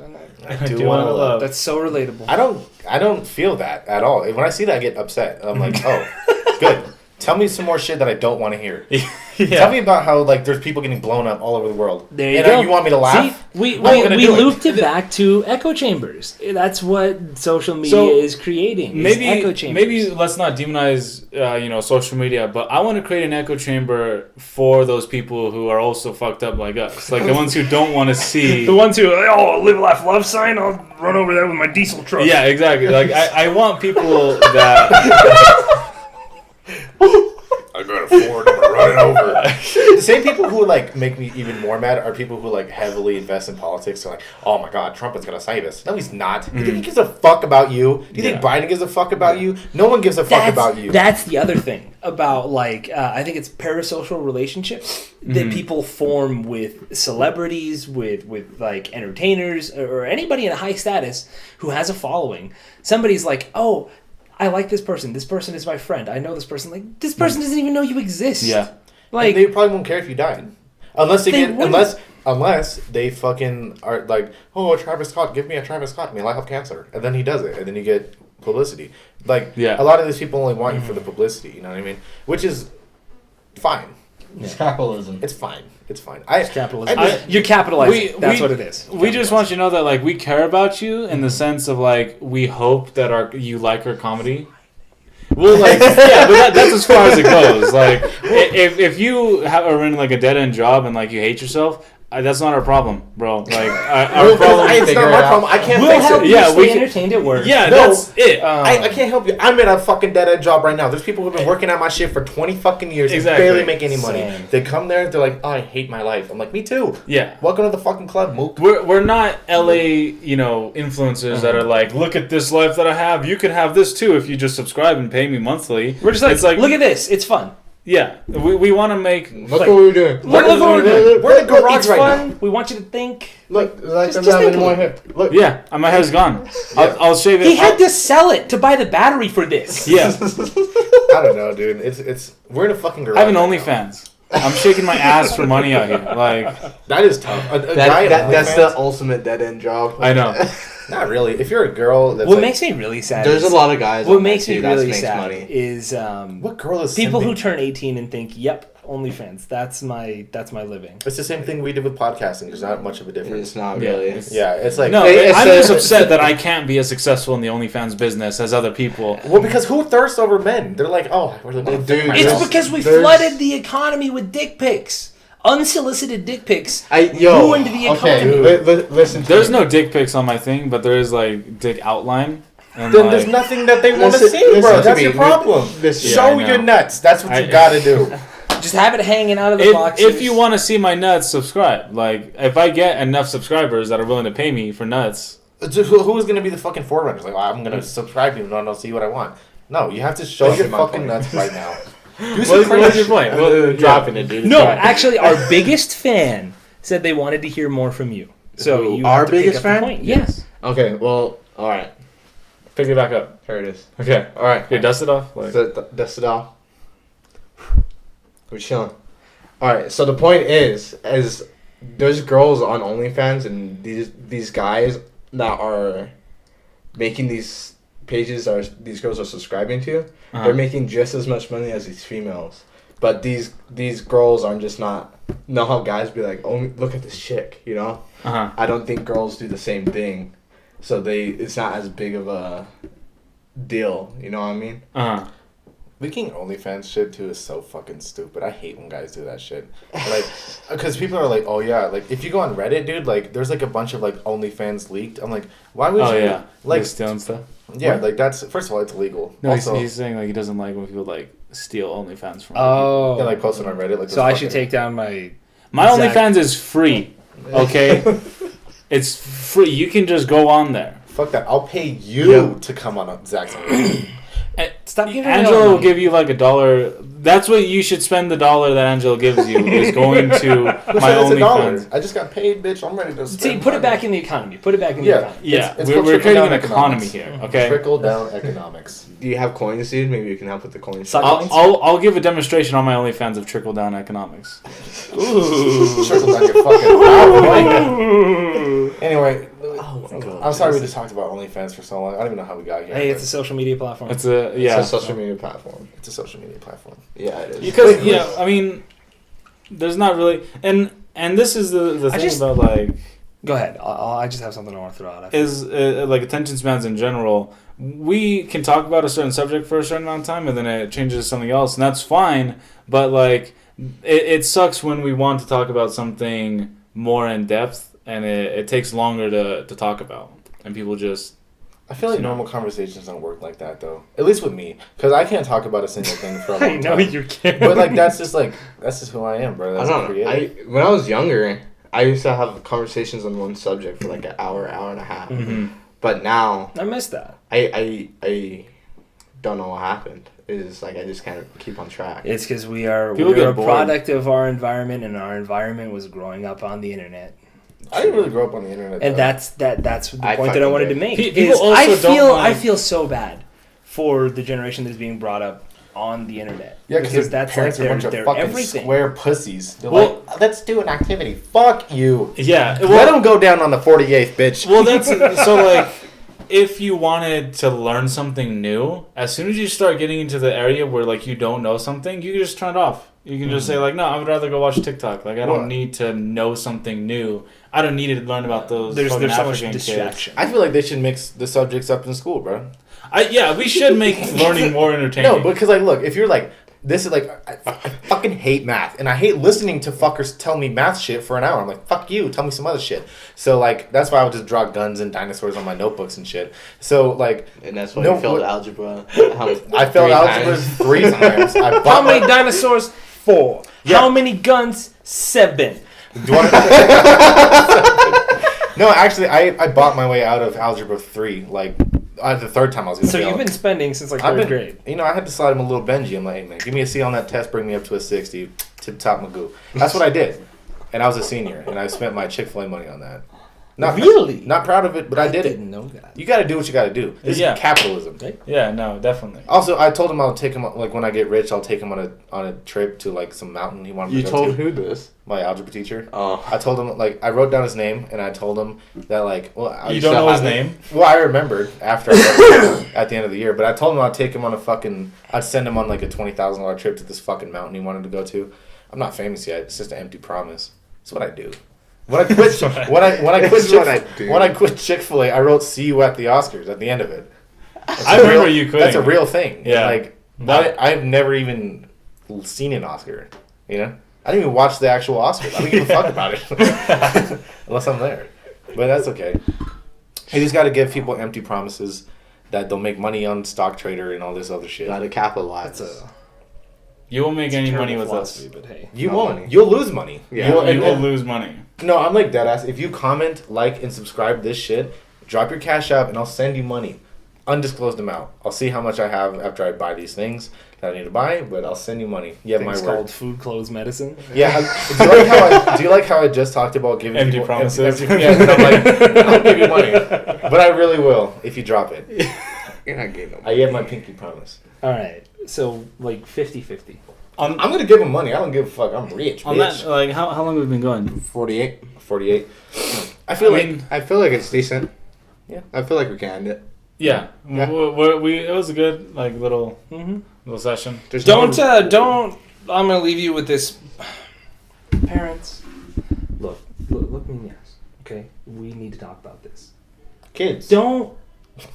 I do want to love. That's so relatable. I don't feel that at all. When I see that, I get upset. I'm like, oh, good. Tell me some more shit that I don't want to hear. Tell me about how like there's people getting blown up all over the world. There you go. You want me to laugh? See, we do looped it back to echo chambers. That's what social media is creating. Maybe echo chambers. maybe let's not demonize social media, but I want to create an echo chamber for those people who are also fucked up like us, like the ones who don't want to see. the ones who live, laugh, love sign. I'll run over there with my diesel truck. Yeah, exactly. Like I want people that. I got a Ford, I'm gonna run it over. The same people who like make me even more mad are people who like heavily invest in politics. They're like, oh my god, Trump is gonna save us. No, he's not. Do you think he gives a fuck about you? Do you think Biden gives a fuck about you? No one gives a fuck about you. That's the other thing about like I think it's parasocial relationships that people form with celebrities, with like entertainers or anybody in a high status who has a following. Somebody's like, oh, I like this person. This person is my friend. I know this person. Like this person doesn't even know you exist. Yeah. Like they probably won't care if you died, unless wouldn't. unless they fucking are like, oh, Travis Scott, give me a Travis Scott. I mean, I have cancer, and then he does it, and then you get publicity. Like, a lot of these people only want you for the publicity. You know what I mean? Which is fine. It's capitalism. It's fine. It's fine. It's capitalism. You're capitalizing. That's what it is. We just want you to know that like we care about you in the sense of like we hope that you like our comedy. Well, like but that's as far as it goes. Like if you are in like a dead end job and like you hate yourself. That's not our problem, bro. Like our problem. It's not my problem. I can't we'll fix help it. you stay entertained at work. Yeah, No, that's it. I can't help you. I'm in a fucking dead end job right now. There's people who've been working at my shit for 20 fucking years and barely make any money. Same. They come there, they're like, oh, I hate my life. I'm like, me too. Yeah. Welcome to the fucking club, Mook. We're not LA, influencers that are like, look at this life that I have. You can have this too if you just subscribe and pay me monthly. We're just like, it's like look at this. It's fun. Yeah, we want to make. Look what we're doing. Look what we're doing. We're in the garage It's right fun. now. We want you to think. Look, like I'm just having think more of hair. Look. Yeah, my hair's gone. I'll shave it. He had to sell it to buy the battery for this. Yeah, I don't know, dude. It's we're in a fucking garage. I have an right now. OnlyFans. I'm shaking my ass for money out here. Like That is tough. A guy at That's OnlyFans? the ultimate dead end job. I know. Not really. If you're a girl, that's What like, makes me really sad. There's is, a lot of guys. What on makes that me too that really makes sad money. is what girl is people simping? who turn 18 and think, "Yep, OnlyFans. That's my living." It's the same thing we did with podcasting. There's not much of a difference. It's not Yeah, really. Yeah, it's like No, It's I'm a- just upset that I can't be as successful in the OnlyFans business as other people. Well, because who thirsts over men? They're like, oh, I really want to Dude, It's There's- because we there's- flooded the economy with dick pics. Unsolicited dick pics ruined the economy. Listen to There's me. no dick pics on my thing, but there is like dick outline. And Then like, there's nothing that they want to Listen- see, bro. listen to That's me. your problem. Listen- Show Yeah, I your know. nuts. That's what you gotta do. Just have it hanging out of the box. if you want to see my nuts, subscribe. Like if I get enough subscribers that are willing to pay me for nuts. Who's gonna be the fucking forerunners? Like, I'm gonna subscribe you and I'll see what I want. No, you have to show That's your my fucking point. nuts right now. What's your point? Well, Dropping it, dude. No, It's fine. actually, our biggest fan said they wanted to hear more from you. So Who, you our have to pick biggest up the fan? point. Yes. Okay, well, all right. Pick it back up. Here it is. Okay. All right. Here, dust it off. Like, Dust it off. We're chilling. All right. So the point is there's girls on OnlyFans and these guys that are making these pages are these girls are subscribing to. Uh-huh. They're making just as much money as these females, but these girls are just not. Know how guys be like, oh, look at this chick, you know? uh-huh. I don't think girls do the same thing, so it's not as big of a deal. You know what I mean? Uh-huh. Leaking OnlyFans shit too is so fucking stupid. I hate when guys do that shit. Like, because people are like, oh yeah, like if you go on Reddit, dude, like there's like a bunch of like OnlyFans leaked. I'm like, why would Oh you? yeah. Like, stealing stuff. yeah, What? like that's first of all, it's illegal. No, also, he's saying like he doesn't like when people like steal OnlyFans from him. Oh. and like post it on Reddit. Like, So I there's should fucking- take down my. My Exact- OnlyFans is free. Okay, it's free. You can just go on there. Fuck that. I'll pay you to come on Zach's OnlyFans. And Stop giving me Angela all will money. give you like $1. That's what you should spend the $1 that Angela gives you is going to my OnlyFans. I just got paid, bitch. I'm ready to spend. See, put it back in the economy. Put it back in the economy. Yeah, It's we're called creating an trickle-down economy economics. here. Okay. Trickle down economics. Do you have coins, dude? Maybe you can help with the coins. I'll give a demonstration on my OnlyFans of trickle down economics. Ooh. Trickle down your fucking mouth. Anyway, I'm sorry we just talked about OnlyFans for so long. I don't even know how we got here. Hey, it's a social media platform. It's a social media platform. It's a social media platform. Yeah, it is. Because I mean, there's not really and this is the thing about like. Go ahead. I just have something I want to throw out. Is like attention spans in general. We can talk about a certain subject for a certain amount of time, and then it changes to something else, and that's fine. But like, it sucks when we want to talk about something more in depth, and it takes longer to talk about, and people just. I feel like normal conversations don't work like that, though. At least with me, because I can't talk about a single thing for a long time. I know you can't. But like, that's just who I am, bro. That's I don't know. When I was younger, I used to have conversations on one subject for like an hour and a half. Mm-hmm. But now I missed that. I don't know what happened. It's like I just can't keep on track. It's because we're a bored. product of our environment, and our environment was growing up on the internet. I didn't really grow up on the internet, And though. that's the point that I wanted to make. People is also I don't like- feel so bad for the generation that's being brought up on the internet. Yeah, because that's parents like are a bunch of their fucking everything. square pussies. They're Well- like, let's do an activity. Fuck you. Yeah. Let them go down on the 48th, bitch. Well, that's so like. If you wanted to learn something new, as soon as you start getting into the area where like you don't know something, you can just turn it off. You can just say like, no, I would rather go watch TikTok. Like I don't need to know something new. I don't need to learn about those. There's so much African distraction. I feel like they should mix the subjects up in school, bro. We should make learning more entertaining. No, because like, look, if you're like, this is like, I fucking hate math, and I hate listening to fuckers tell me math shit for an hour. I'm like, fuck you, tell me some other shit. So like, that's why I would just draw guns and dinosaurs on my notebooks and shit. So like, And that's why you failed algebra. I failed algebra 3 times. How many dinosaurs? 4. Yeah. How many guns? 7. Do I... No, actually, I bought my way out of algebra 3. Like, the third time I was going to So fail. you've been spending since like 3rd grade. You know, I had to slide him a little Benji. I'm like, hey man, give me a C on that test, bring me up to a 60, tip top Magoo. That's what I did, and I was a senior, and I spent my Chick-fil-A money on that. Not Really? not proud of it, but I did it. Didn't know that. You got to do what you got to do. This is capitalism. Yeah, no, definitely. Also, I told him I'll take him like when I get rich, I'll take him on a trip to like some mountain he wanted You to go told to. who this? My algebra teacher. Oh. I told him like I wrote down his name and I told him that like You don't know his name? Well, I remembered after I wrote it at the end of the year, but I told him I'd take him on I'd send him on like a $20,000 trip to this fucking mountain he wanted to go to. I'm not famous yet. It's just an empty promise. It's what I do. When I quit when I quit Chick-fil-A, I wrote "See you at the Oscars" at the end of it. I remember you quitting. That's a real thing. Yeah. Like I've never even seen an Oscar. You know, I didn't even watch the actual Oscars. I don't give a fuck about it unless I'm there. But that's okay. You just got to give people empty promises that they'll make money on stock trader and all this other shit. Gotta capitalize. You won't make any money with us. But hey, You won't. Money. You'll lose money. Yeah. You will lose money. No, I'm like deadass. If you comment, like, and subscribe this shit, drop your Cash App and I'll send you money. Undisclosed amount. I'll see how much I have after I buy these things that I need to buy, but I'll send you money. You have my word. called food, clothes, medicine. Yeah. Do you like how I just talked about giving empty people promises? Yeah, and I'm like, I'll give you money, but I really will if you drop it. You're not getting no. I have my pinky promise. All right. So like 50-50. I'm gonna give him money. I don't give a fuck. I'm rich, On bitch. that, like, how long have we been going? 48. 48. I feel like I feel like it's decent. Yeah. I feel like we can end it. Yeah, Yeah. it was a good like little session. There's Don't. I'm gonna leave you with this. Parents, look me in the eyes. Okay, we need to talk about this. kids. Don't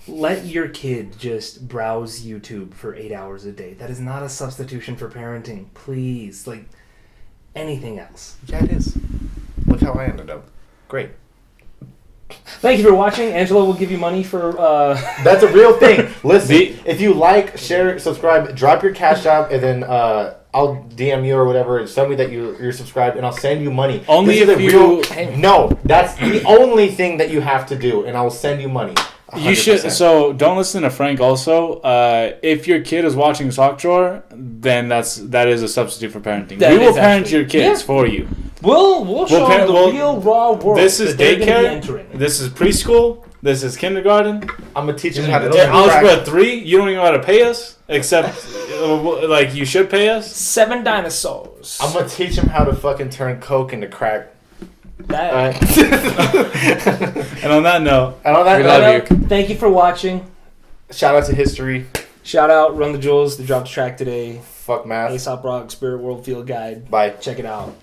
let your kid just browse YouTube for 8 hours a day. That is not a substitution for parenting. Please, like anything else. Yeah, it is. Look how I ended up. Great. Thank you for watching. Angela will give you money for. That's a real thing. Listen, if you like, share, subscribe, drop your Cash App, and then I'll DM you or whatever. And tell me that you're subscribed, and I'll send you money. Only This is if a you- No, that's the only thing that you have to do, and I will send you money. You should. So don't listen to Frank. Also, if your kid is watching Sock Drawer, then that is a substitute for parenting. We will parent your kids for you. We'll show them the real raw world. This is daycare. This is preschool. This is kindergarten. I'm gonna teach them how to turn algebra 3. You don't even know how to pay us, except like you should pay us. 7 dinosaurs. I'm gonna teach them how to fucking turn coke into crack. That. And on that note, we love you. Thank you for watching. Shout out to history. Shout out Run the Jewels. They dropped a track today. Fuck math. Aesop Rock Spirit World Field Guide. Bye. Check it out.